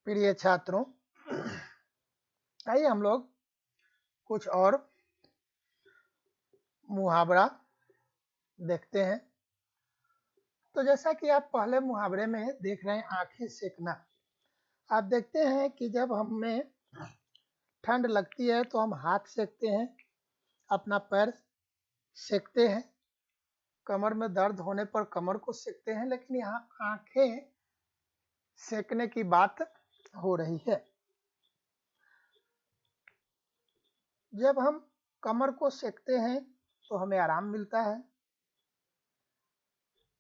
प्रिय छात्रों, आइए हम लोग कुछ और मुहावरा देखते हैं। तो जैसा कि आप पहले मुहावरे में देख रहे हैं, आंखें सेकना। आप देखते हैं कि जब हमें ठंड लगती है तो हम हाथ सेकते हैं, अपना पैर सेकते हैं, कमर में दर्द होने पर कमर को सेकते हैं, लेकिन यहाँ आंखें सेकने की बात हो रही है। जब हम कमर को सेकते हैं तो हमें आराम मिलता है,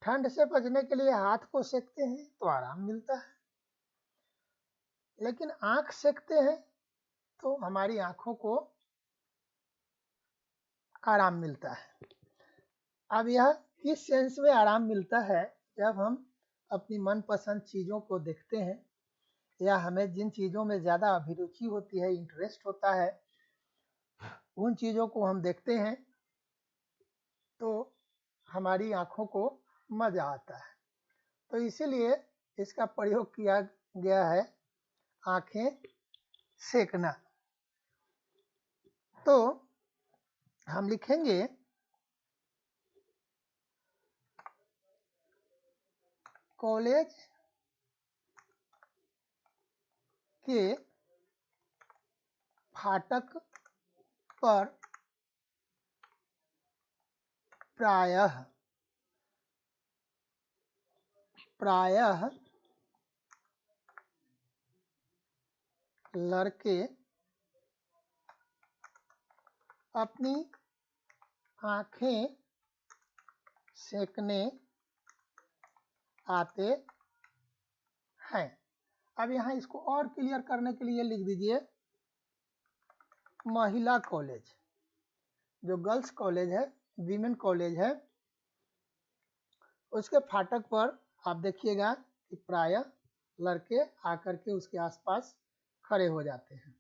ठंड से बचने के लिए हाथ को सेकते हैं तो आराम मिलता है, लेकिन आंख सेकते हैं तो हमारी आंखों को आराम मिलता है। अब यह किस सेंस में आराम मिलता है? जब हम अपनी मनपसंद चीज़ों को देखते हैं या हमें जिन चीज़ों में ज़्यादा अभिरुचि होती है, इंटरेस्ट होता है, उन चीज़ों को हम देखते हैं तो हमारी आंखों को मज़ा आता है। तो इसीलिए इसका प्रयोग किया गया है, आंखें सेकना। तो हम लिखेंगे कॉलेज के फाटक पर प्रायः लड़के अपनी आंखें सेकने आते हैं। अब यहाँ इसको और क्लियर करने के लिए लिख दीजिए महिला कॉलेज। जो गर्ल्स कॉलेज है, वीमेन कॉलेज है, उसके फाटक पर आप देखिएगा कि प्रायः लड़के आकर के उसके आसपास खड़े हो जाते हैं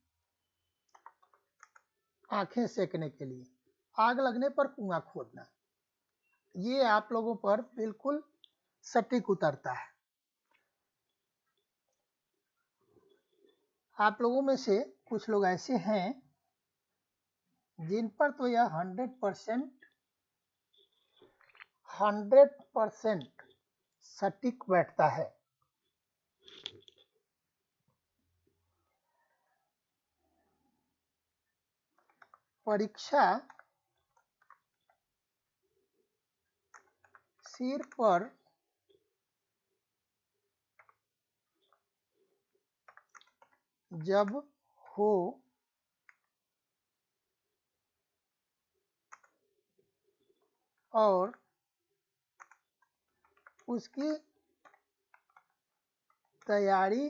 आंखें सेकने के लिए। आग लगने पर कुआं खोदना, ये आप लोगों पर बिल्कुल सटीक उतरता है। आप लोगों में से कुछ लोग ऐसे हैं जिन पर तो यह 100% सटीक बैठता है। परीक्षा सिर पर जब हो और उसकी तैयारी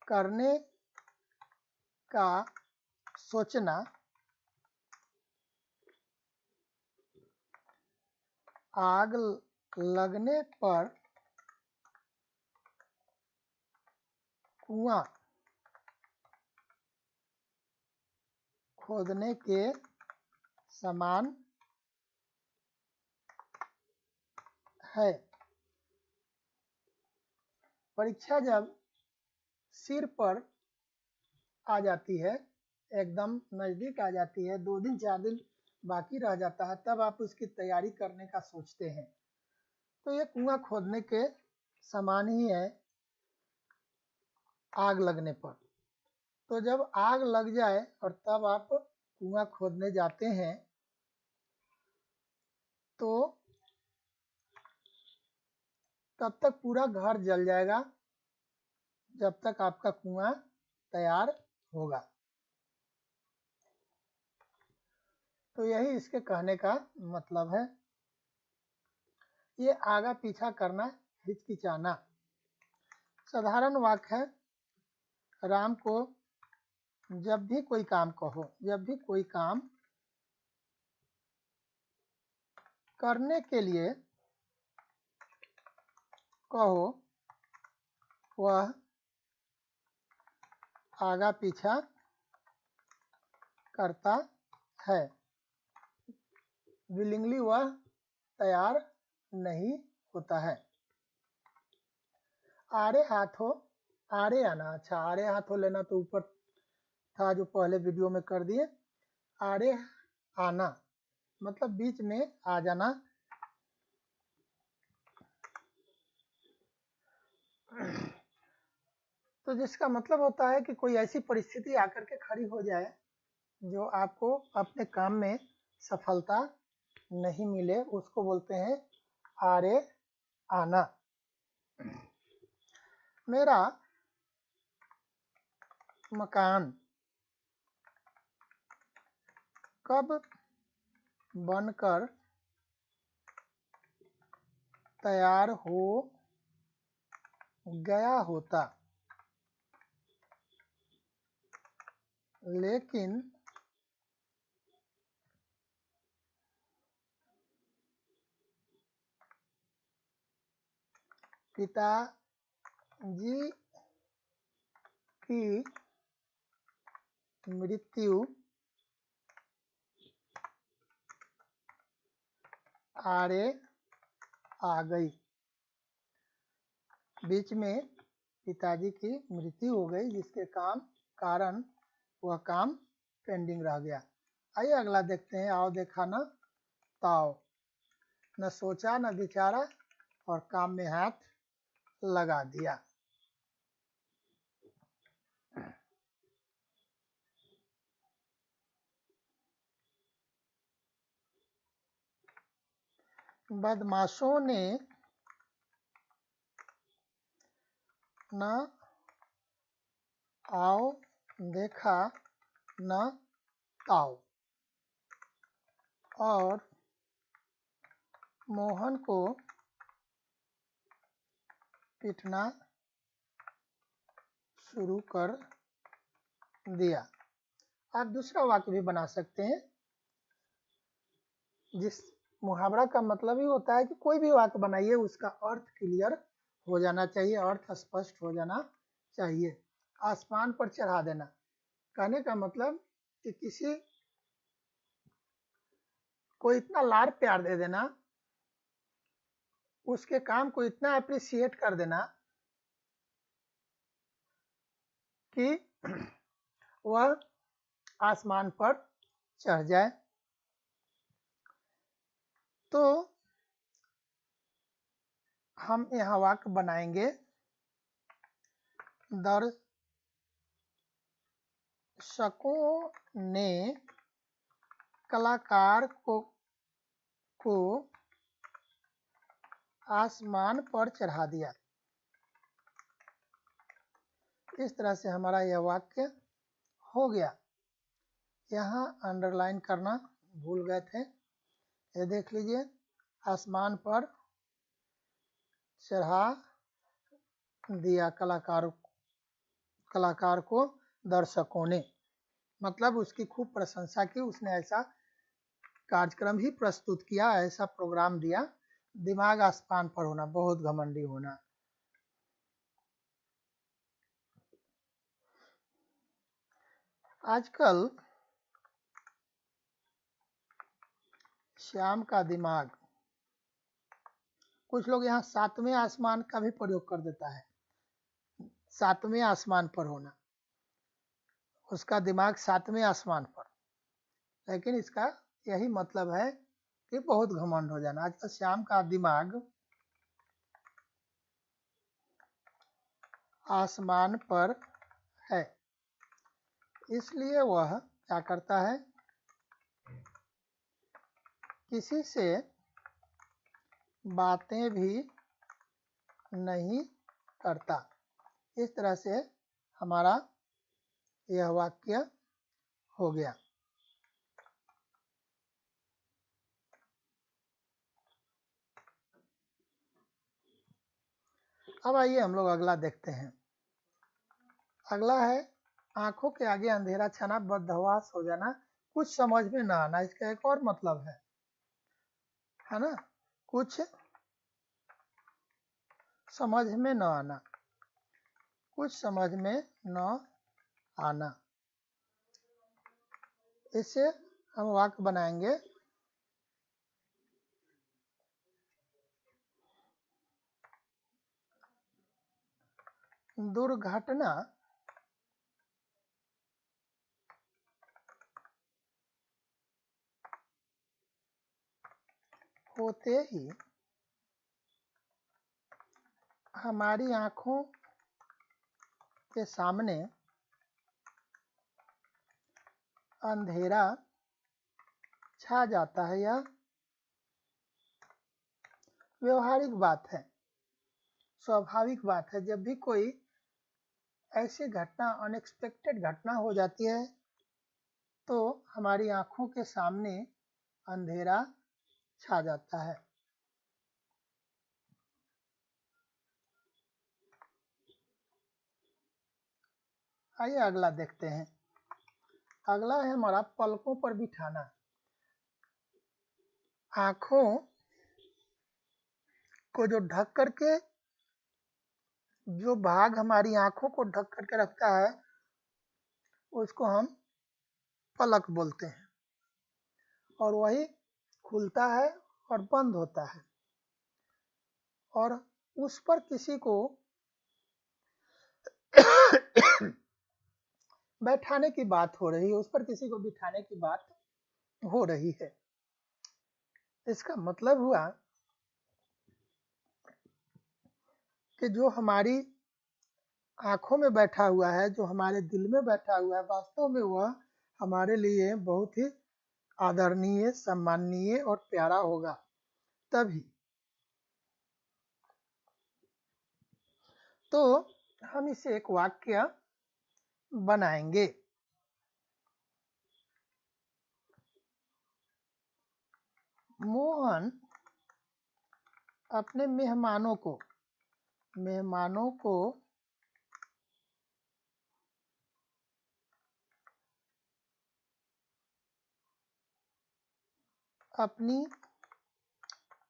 करने का सोचना आग लगने पर कुआं खोदने के समान है। परीक्षा जब सिर पर आ जाती है, एकदम नज़दीक आ जाती है, 2 दिन 4 दिन बाकी रह जाता है, तब आप उसकी तैयारी करने का सोचते हैं, तो ये कुआं खोदने के समान ही है आग लगने पर। तो जब आग लग जाए और तब आप कुआं खोदने जाते हैं तो तब तक पूरा घर जल जाएगा जब तक आपका कुआं तैयार होगा। तो यही इसके कहने का मतलब है। ये आगा पीछा करना, हिचकिचाना। साधारण वाक्य है, राम को जब भी कोई काम कहो, जब भी कोई काम करने के लिए कहो, वह आगा पीछा करता है, विलिंगली वह तैयार नहीं होता है। आरे हाथों आरे आना। अच्छा, आरे हाथों लेना तो ऊपर था जो पहले वीडियो में कर दिए। आरे आना मतलब बीच में आ जाना। तो जिसका मतलब होता है कि कोई ऐसी परिस्थिति आकर के खड़ी हो जाए जो आपको अपने काम में सफलता नहीं मिले, उसको बोलते हैं आरे आना। मेरा मकान कब बनकर तैयार हो गया होता, लेकिन पिताजी की मृत्यु आरे आ गई। बीच में पिताजी की मृत्यु हो गई, जिसके कारण वह काम पेंडिंग रह गया। आइए अगला देखते हैं। आओ देखा न ताओ, न सोचा न विचारा और काम में हाथ लगा दिया। बदमाशों ने न आओ देखा न ताओ और मोहन को पीटना शुरू कर दिया। आप दूसरा वाक्य भी बना सकते हैं। जिस मुहावरा का मतलब ही होता है कि कोई भी वाक्य बनाइए उसका अर्थ क्लियर हो जाना चाहिए, अर्थ स्पष्ट हो जाना चाहिए। आसमान पर चढ़ा देना कहने का मतलब कि किसी को इतना लाड प्यार दे देना, उसके काम को इतना अप्रिशिएट कर देना कि वह आसमान पर चढ़ जाए। तो हम यहाँ वाक्य बनाएंगे, दर्शकों ने कलाकार को आसमान पर चढ़ा दिया। इस तरह से हमारा यह वाक्य हो गया। यहाँ अंडरलाइन करना भूल गए थे, ये देख लीजिए। आसमान पर चढ़ा दिया कलाकार को दर्शकों ने, मतलब उसकी खूब प्रशंसा की, उसने ऐसा कार्यक्रम ही प्रस्तुत किया, ऐसा प्रोग्राम दिया। दिमाग आसमान पर होना, बहुत घमंडी होना। आजकल श्याम का दिमाग, कुछ लोग यहाँ सातवें आसमान का भी प्रयोग कर देता है, सातवें आसमान पर होना, उसका दिमाग सातवें आसमान पर, लेकिन इसका यही मतलब है कि बहुत घमंड हो जाना। आजकल श्याम का दिमाग आसमान पर है, इसलिए वह क्या करता है, किसी से बातें भी नहीं करता। इस तरह से हमारा यह वाक्य हो गया। अब आइए हम लोग अगला देखते हैं। अगला है आंखों के आगे अंधेरा छाना, बदहवास हो जाना, कुछ समझ में ना आना। इसका एक और मतलब है ना, कुछ समझ में न आना, कुछ समझ में न आना। इससे हम वाक्य बनाएंगे, दुर्घटना होते ही हमारी आंखों के सामने अंधेरा छा जाता है। यह व्यवहारिक बात है, स्वाभाविक बात है। जब भी कोई ऐसी घटना, अनएक्सपेक्टेड घटना हो जाती है तो हमारी आंखों के सामने अंधेरा छा जाता है। आइए अगला देखते हैं। अगला है हमारा पलकों पर बिठाना। आंखों को जो ढक करके, जो भाग हमारी आंखों को ढक करके रखता है उसको हम पलक बोलते हैं, और वही खुलता है और बंद होता है। और उस पर किसी को बैठाने की बात हो रही है, उस पर किसी को बिठाने की बात हो रही है। इसका मतलब हुआ कि जो हमारी आंखों में बैठा हुआ है, जो हमारे दिल में बैठा हुआ है, वास्तव में वह हमारे लिए बहुत ही आदरणीय, सम्माननीय और प्यारा होगा। तभी तो हम इसे एक वाक्य बनाएंगे। मोहन अपने मेहमानों को अपनी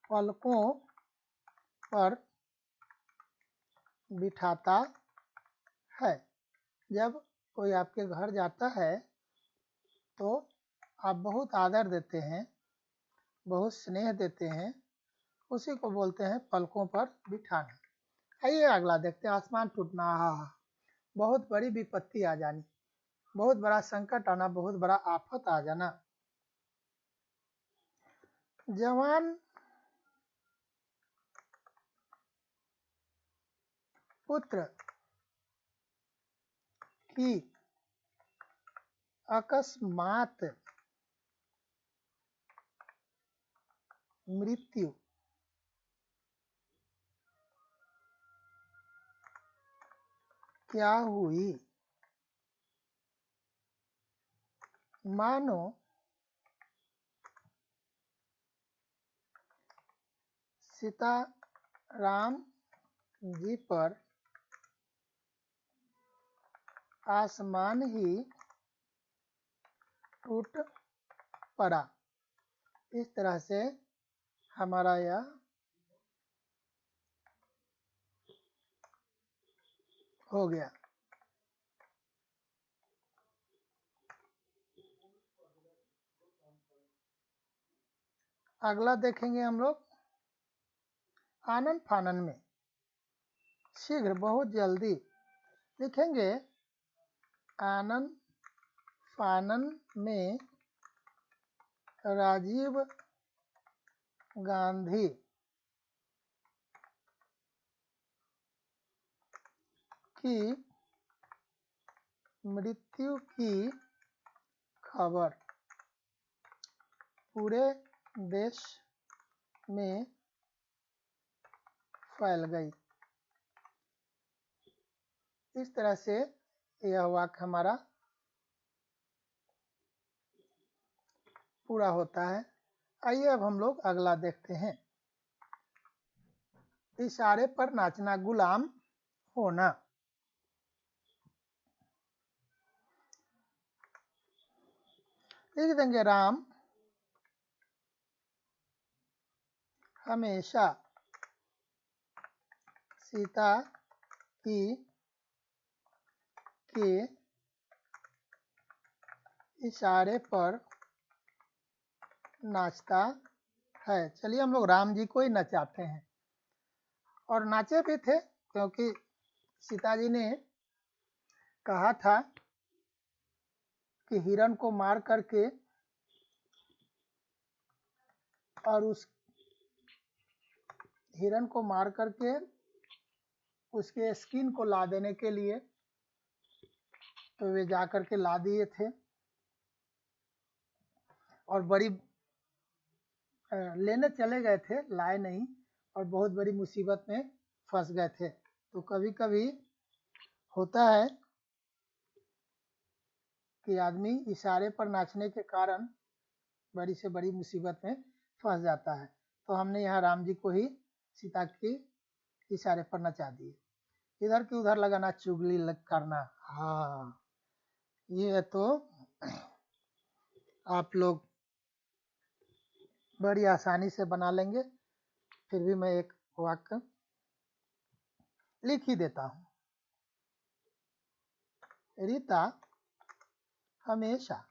पलकों पर बिठाता है। जब कोई आपके घर जाता है तो आप बहुत आदर देते हैं, बहुत स्नेह देते हैं, उसी को बोलते हैं पलकों पर बिठाना। आइए अगला देखते हैं। आसमान टूटना, बहुत बड़ी विपत्ति आ जानी, बहुत बड़ा संकट आना, बहुत बड़ा आफत आ जाना। जवान पुत्र की अकस्मात मृत्यु क्या हुई? मानो सीताराम जी पर आसमान ही टूट पड़ा। इस तरह से हमारा यह हो गया। अगला देखेंगे हम लोग। आनन फानन में, शीघ्र, बहुत जल्दी। लिखेंगे आनन फानन में राजीव गांधी की मृत्यु की खबर पूरे देश में फैल गई। इस तरह से यह वाक्य हमारा पूरा होता है। आइए अब हम लोग अगला देखते हैं। इशारे पर नाचना, गुलाम होना। लिख देंगे राम हमेशा सीता की के इशारे पर नाचता है। चलिए हम लोग राम जी को ही नचाते हैं, और नाचे भी थे, क्योंकि सीता जी ने कहा था कि हिरण को मार करके और उस हिरण को मार करके उसके स्किन को ला देने के लिए, तो वे जा करके ला दिए थे और बड़ी लेने चले गए थे, लाए नहीं, और बहुत बड़ी मुसीबत में फंस गए थे। तो कभी कभी होता है कि आदमी इशारे पर नाचने के कारण बड़ी से बड़ी मुसीबत में फंस जाता है। तो हमने यहाँ राम जी को ही सीता के इशारे पर नचा दिए। इधर की उधर लगाना, चुगली करना, हाँ ये तो आप लोग बड़ी आसानी से बना लेंगे। फिर भी मैं एक वाक्य लिख ही देता हूँ। रीता हमेशा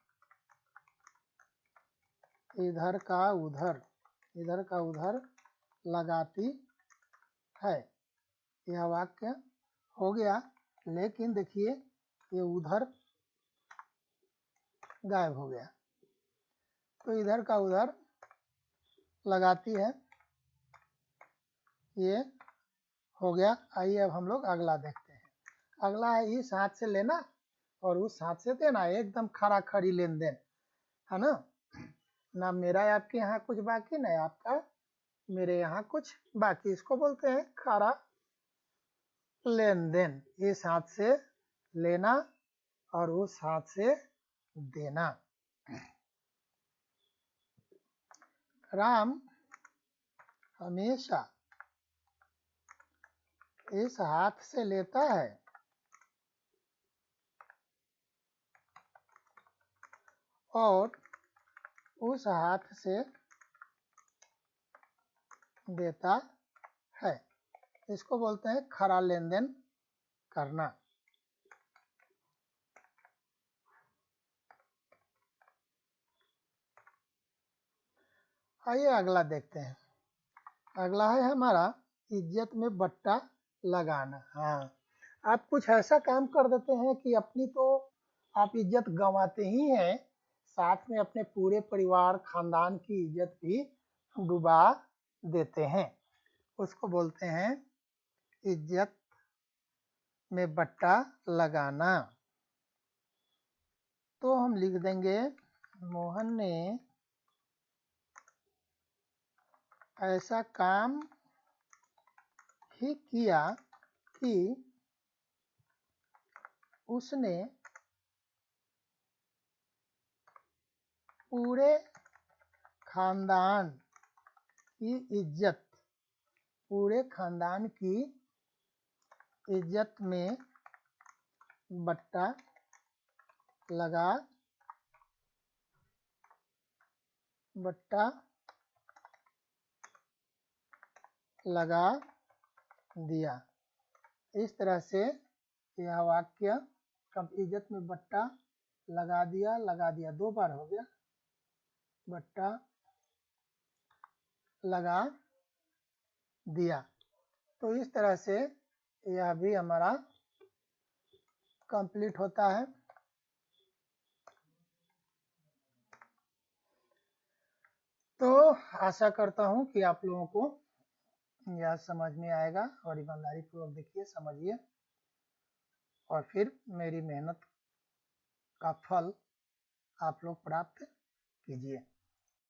इधर का उधर लगाती है। यह वाक्य हो गया, लेकिन देखिए ये उधर गायब हो गया। तो इधर का उधर लगाती है, ये हो गया। आइए अब हम लोग अगला देखते हैं। अगला है इस हाथ से लेना और उस हाथ से देना, एकदम खड़ा खड़ी लेन देन, है ना। ना मेरा आपके यहाँ कुछ बाकी, ना आपका मेरे यहाँ कुछ बाकी। इसको बोलते हैं खड़ा लेन देन। इस हाथ से लेना और उस हाथ से देना। राम हमेशा इस हाथ से लेता है और उस हाथ से देता है। इसको बोलते हैं खरा लेन देन करना। आइए अगला देखते हैं। अगला है हमारा इज्जत में बट्टा लगाना। हाँ, आप कुछ ऐसा काम कर देते हैं कि अपनी तो आप इज्जत गंवाते ही हैं, साथ में अपने पूरे परिवार खानदान की इज्जत भी डुबा देते हैं। उसको बोलते हैं इज्जत में बट्टा लगाना। तो हम लिख देंगे मोहन ने ऐसा काम ही किया कि उसने पूरे खानदान की इज्जत, पूरे खानदान की इज्जत में बट्टा लगा दिया। इस तरह से यह वाक्य इज्जत में बट्टा लगा दिया 2 बार हो गया, बट्टा लगा दिया। तो इस तरह से यह भी हमारा कंप्लीट होता है। तो आशा करता हूँ कि आप लोगों को यह समझ में आएगा और ईमानदारी पूर्वक देखिए, समझिए और फिर मेरी मेहनत का फल आप लोग प्राप्त कीजिए।